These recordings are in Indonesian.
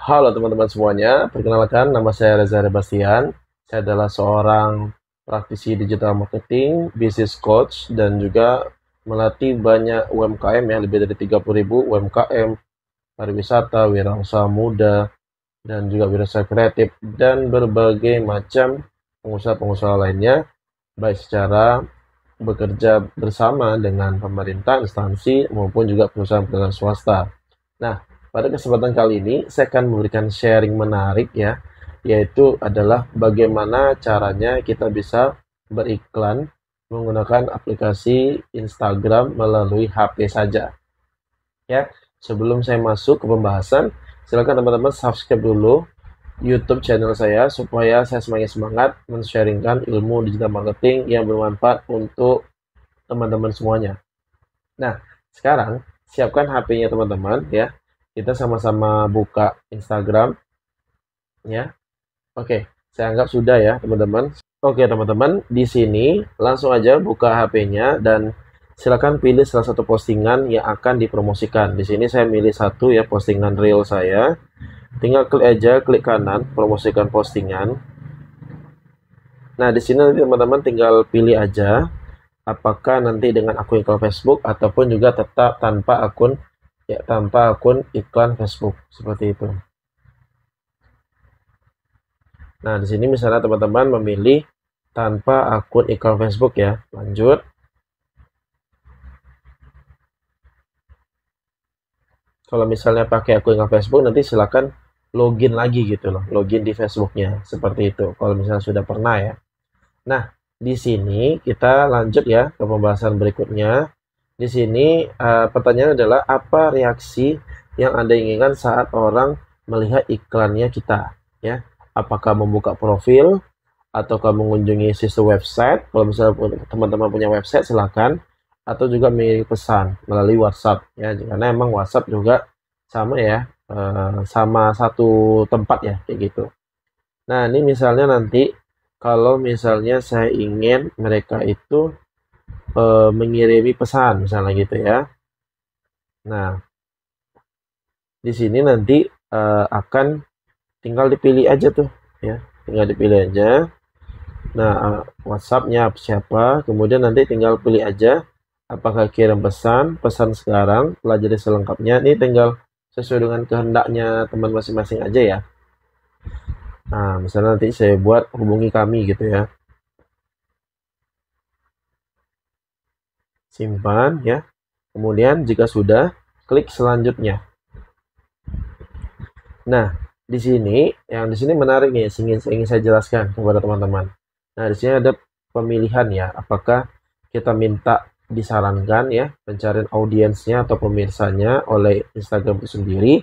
Halo teman-teman semuanya, perkenalkan nama saya Reza Rebastian. Saya adalah seorang praktisi digital marketing, business coach, dan juga melatih banyak UMKM ya, lebih dari 30.000 UMKM, pariwisata, wirausaha muda, dan juga wirausaha kreatif, dan berbagai macam pengusaha-pengusaha lainnya, baik secara bekerja bersama dengan pemerintah, instansi, maupun juga perusahaan-perusahaan swasta. Nah, pada kesempatan kali ini saya akan memberikan sharing menarik ya, yaitu adalah bagaimana caranya kita bisa beriklan menggunakan aplikasi Instagram melalui HP saja. Ya, sebelum saya masuk ke pembahasan, silakan teman-teman subscribe dulu YouTube channel saya supaya saya semakin semangat men-sharingkan ilmu digital marketing yang bermanfaat untuk teman-teman semuanya. Nah, sekarang siapkan HP-nya teman-teman ya. Kita sama-sama buka Instagram ya. Oke, saya anggap sudah ya teman-teman. Oke teman-teman, di sini langsung aja buka HP-nya dan silakan pilih salah satu postingan yang akan dipromosikan. Di sini saya milih satu ya, postingan real saya. Tinggal klik aja, klik kanan, promosikan postingan. Nah, di sini nanti teman-teman tinggal pilih aja apakah nanti dengan akun iklan Facebook ataupun juga tetap tanpa akun iklan Facebook seperti itu. Nah, di sini misalnya teman-teman memilih tanpa akun iklan Facebook ya. Lanjut. Kalau misalnya pakai akun iklan Facebook nanti silakan login lagi gitu loh, login di Facebooknya seperti itu. Kalau misalnya sudah pernah ya. Nah, di sini kita lanjut ya ke pembahasan berikutnya. Di sini pertanyaannya adalah apa reaksi yang Anda inginkan saat orang melihat iklannya kita, ya? Apakah membuka profil ataukah mengunjungi situs website? Kalau misalnya teman-teman punya website silakan, atau juga mengirim pesan melalui WhatsApp, ya. Karena emang WhatsApp juga sama ya, sama satu tempat ya, kayak gitu. Nah, ini misalnya nanti kalau misalnya saya ingin mereka itu mengirimi pesan misalnya gitu ya. Nah, di sini nanti akan tinggal dipilih aja tuh ya. Tinggal dipilih aja. Nah, WhatsApp-nya siapa, kemudian nanti tinggal pilih aja apakah kirim pesan, pesan sekarang, pelajari selengkapnya. Ini tinggal sesuai dengan kehendaknya teman masing-masing aja ya. Nah, misalnya nanti saya buat hubungi kami gitu ya. Simpan ya. Kemudian jika sudah, klik selanjutnya. Nah, di sini menarik nih, ingin saya jelaskan kepada teman-teman. Nah, di sini ada pemilihan ya, apakah kita minta disarankan ya pencarian audiensnya atau pemirsanya oleh Instagram itu sendiri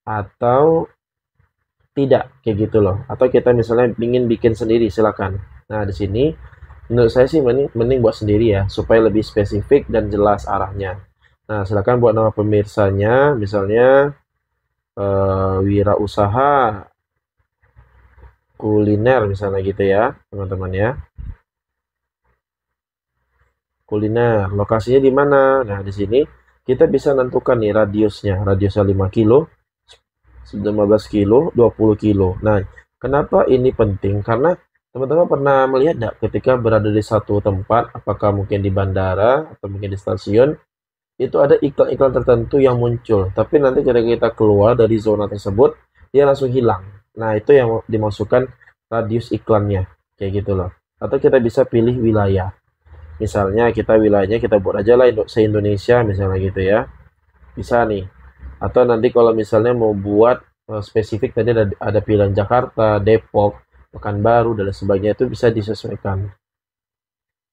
atau tidak kayak gitu loh. Atau kita misalnya ingin bikin sendiri silakan. Nah, di sini menurut saya sih mending buat sendiri ya supaya lebih spesifik dan jelas arahnya. Nah, silakan buat nama pemirsanya misalnya wirausaha kuliner misalnya gitu ya, teman-teman ya. Kuliner, lokasinya di mana? Nah, di sini kita bisa tentukan nih radiusnya 5 kilo, 15 kilo, 20 kilo. Nah, kenapa ini penting? Karena teman-teman pernah melihat nggak ketika berada di satu tempat, apakah mungkin di bandara atau mungkin di stasiun, itu ada iklan-iklan tertentu yang muncul. Tapi nanti ketika kita keluar dari zona tersebut, dia langsung hilang. Nah, itu yang dimasukkan radius iklannya. Kayak gitu loh. Atau kita bisa pilih wilayah. Misalnya kita wilayahnya kita buat aja lah se-Indonesia misalnya gitu ya. Bisa nih. Atau nanti kalau misalnya mau buat spesifik tadi ada pilihan Jakarta, Depok, Pekanbaru dan sebagainya itu bisa disesuaikan.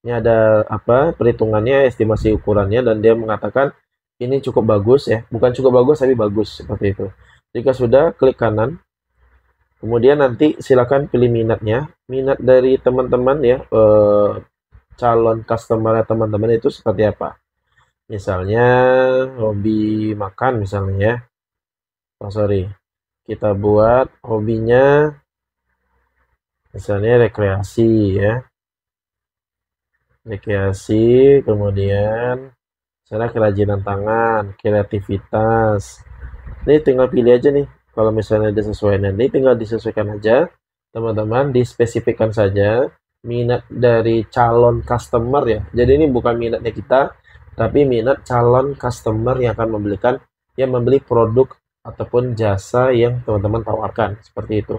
Ini ada apa perhitungannya, estimasi ukurannya dan dia mengatakan ini cukup bagus ya, bukan cukup bagus tapi bagus seperti itu. Jika sudah klik kanan, kemudian nanti silakan pilih minatnya, minat dari teman-teman ya, calon customer teman-teman itu seperti apa. Misalnya hobi makan misalnya ya, oh sorry, kita buat hobinya misalnya rekreasi ya, rekreasi kemudian misalnya kerajinan tangan, kreativitas. Ini tinggal pilih aja nih kalau misalnya disesuaikan nanti tinggal disesuaikan aja teman-teman, dispesifikkan saja minat dari calon customer ya. Jadi ini bukan minatnya kita, tapi minat calon customer yang akan membeli produk ataupun jasa yang teman-teman tawarkan seperti itu.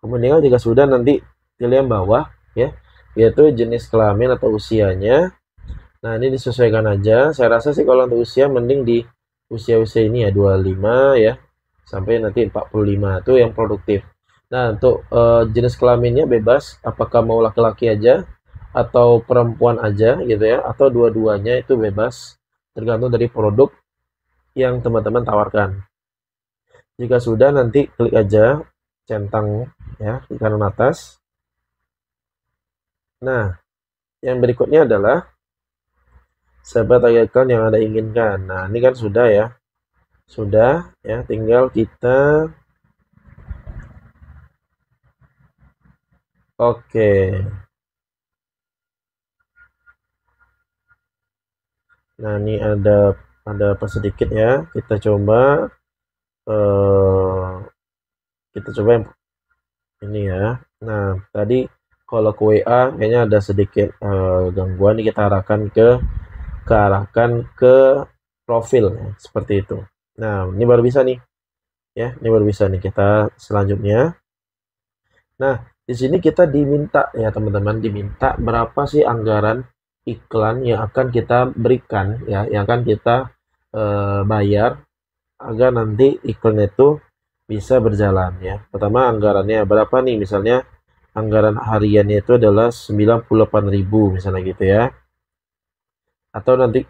Kemudian jika sudah nanti pilih yang bawah ya, yaitu jenis kelamin atau usianya. Nah, ini disesuaikan aja. Saya rasa sih kalau untuk usia mending di usia-usia ini ya 25 ya sampai nanti 45 itu yang produktif. Nah, untuk jenis kelaminnya bebas, apakah mau laki-laki aja atau perempuan aja gitu ya, atau dua-duanya itu bebas, tergantung dari produk yang teman-teman tawarkan. Jika sudah nanti klik aja centang ya di kanan atas. Nah, yang berikutnya adalah sebat iklan yang Anda inginkan. Nah, ini kan sudah ya. Sudah ya, tinggal kita oke. Nah, ini ada apa sedikit ya. Kita coba yang ini ya. Nah, tadi kalau ke WA kayaknya ada sedikit gangguan. Ini kita arahkan ke profil ya, seperti itu. Nah, ini baru bisa nih. Ya, ini baru bisa nih. Kita selanjutnya. Nah, di sini kita diminta ya teman-teman, diminta berapa sih anggaran iklan yang akan kita berikan ya, yang akan kita bayar agar nanti iklan itu bisa berjalan ya. Pertama anggarannya berapa nih, misalnya anggaran hariannya itu adalah 98.000 misalnya gitu ya. Atau nanti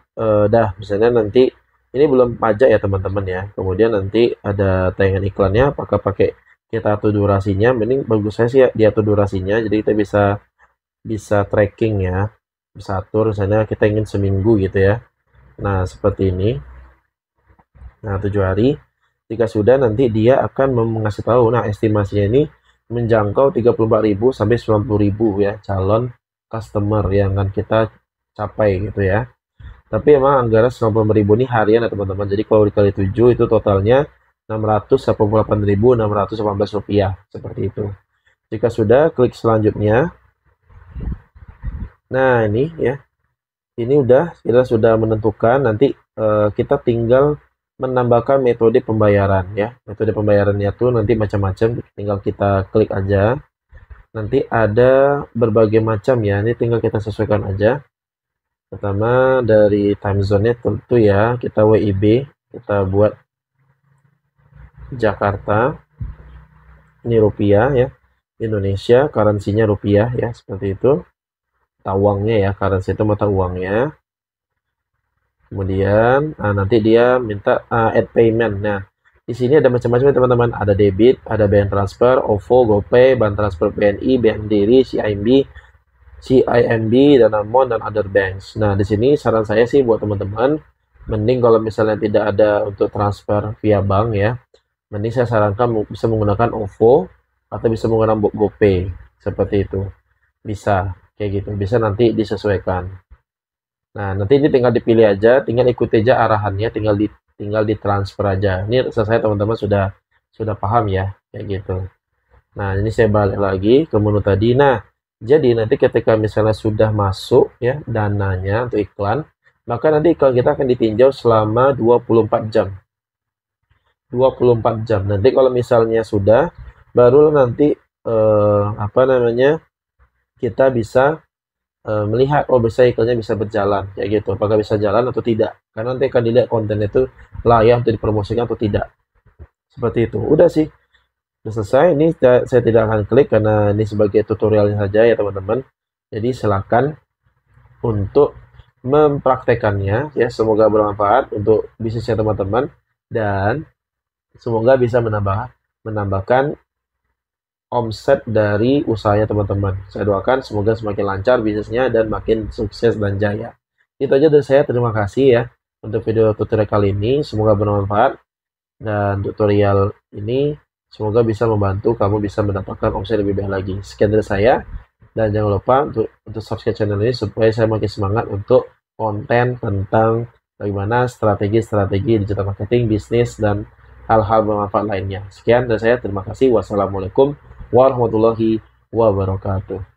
misalnya nanti ini belum pajak ya teman-teman ya. Kemudian nanti ada tayangan iklannya, apakah pakai kita atur durasinya, mending bagus saya sih ya diatur durasinya, jadi kita bisa tracking ya, bisa atur misalnya kita ingin seminggu gitu ya. Nah seperti ini. Nah 7 hari. Jika sudah nanti dia akan mengasih tahu, nah estimasinya ini menjangkau 34.000 sampai 90.000 ya calon customer yang akan kita capai gitu ya. Tapi emang anggaran 90.000 ini harian ya teman-teman. Jadi kalau dikali 7 itu totalnya 688.618 rupiah seperti itu. Jika sudah, klik selanjutnya. Nah ini ya, ini kita sudah menentukan. Nanti kita tinggal menambahkan metode pembayaran ya. Metode pembayarannya tuh nanti macam-macam, tinggal kita klik aja. Nanti ada berbagai macam ya, ini tinggal kita sesuaikan aja. Pertama dari time zone-nya tentu ya, kita WIB, kita buat Jakarta, ini rupiah ya, Indonesia, currency-nya rupiah ya, seperti itu. Mata uangnya ya, currency itu mata uangnya. Kemudian nanti dia minta add payment. Nah, di sini ada macam-macam ya teman-teman. Ada debit, ada bank transfer, OVO, GoPay, bank transfer BNI, Bank Mandiri, CIMB, Danamon, dan other banks. Nah, di sini saran saya sih buat teman-teman, mending kalau misalnya tidak ada untuk transfer via bank ya, mending saya sarankan bisa menggunakan OVO atau bisa menggunakan GoPay seperti itu. Bisa kayak gitu, bisa nanti disesuaikan. Nah, nanti ini tinggal dipilih aja, tinggal ikuti aja arahannya, tinggal ditransfer aja. Ini saya teman-teman sudah paham ya, kayak gitu. Nah, ini saya balik lagi ke menu tadi. Nah, jadi nanti ketika misalnya sudah masuk ya dananya untuk iklan, maka nanti iklan kita akan ditinjau selama 24 jam. 24 jam. Nanti kalau misalnya sudah, baru nanti kita bisa melihat bisa iklannya bisa berjalan kayak gitu, apakah bisa jalan atau tidak, karena nanti akan dilihat konten itu layak untuk dipromosikan atau tidak, seperti itu. Udah sih, udah selesai. Ini saya tidak akan klik karena ini sebagai tutorialnya saja ya teman-teman, jadi silakan untuk mempraktekannya ya, semoga bermanfaat untuk bisnisnya teman-teman dan semoga bisa menambahkan omset dari usahanya teman-teman. Saya doakan semoga semakin lancar bisnisnya dan makin sukses dan jaya. Itu aja dari saya, terima kasih ya untuk video tutorial kali ini, semoga bermanfaat dan tutorial ini semoga bisa membantu kamu bisa mendapatkan omset lebih baik lagi. Sekian dari saya, dan jangan lupa untuk subscribe channel ini supaya saya makin semangat untuk konten tentang bagaimana strategi digital marketing, bisnis, dan hal-hal bermanfaat lainnya. Sekian dari saya, terima kasih. Wassalamualaikum warahmatullahi wabarakatuh.